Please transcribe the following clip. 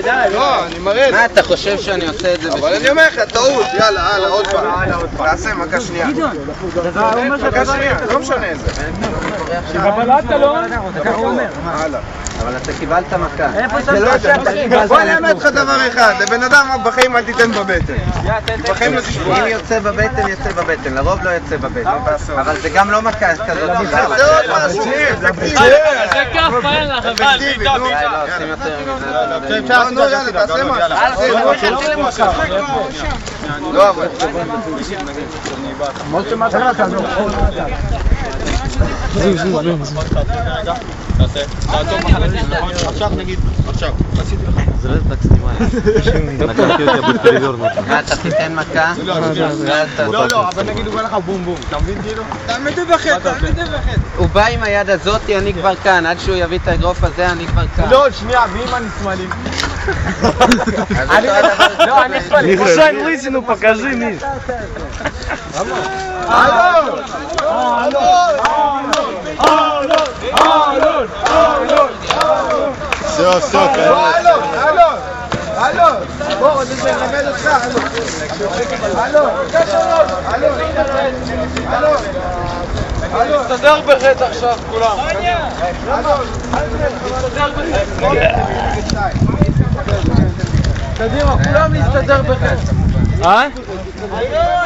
די. לא, אני מראה. מה, אתה חושב שאני עושה את זה? אבל אני אומר לך, טעות, יאללה, הלאה, עוד פעם. תעשה מכה שנייה. מכה שנייה, לא משנה איזה. בבלעת לא? הלאה. אבל אתה קיבלת מכה. בוא אני אמר לך דבר אחד, לבן אדם בחיים אל תיתן בבטן. בחיים לא תשמע. אם יוצא בבטן, יוצא בבטן. לרוב לא יוצא בבטן. אבל זה גם לא מכה כזאת. זה עוד משהו. זה כף אין לך, אבל זה די, לא עושים יותר מזה. נו יאללה, תעשה משהו. לא אבל. עכשיו נגיד, עכשיו. אתה תיתן מכה? לא, אבל נגיד הוא בא לך בום בום, אתה מבין כאילו? תעמדו בחטא. הוא בא עם היד הזאתי, אני כבר כאן, עד שהוא יביא את האגרוף הזה, אני כבר כאן. לא, שנייה, מי אם אני שמאלי? לא, אני שמאלי. Мишань лысину покажи, Миш. Все, אלון, בוא, אני מלמד אותך, אלון, תסתדר בחטא עכשיו כולם. קדימה, כולם להסתדר בחטא.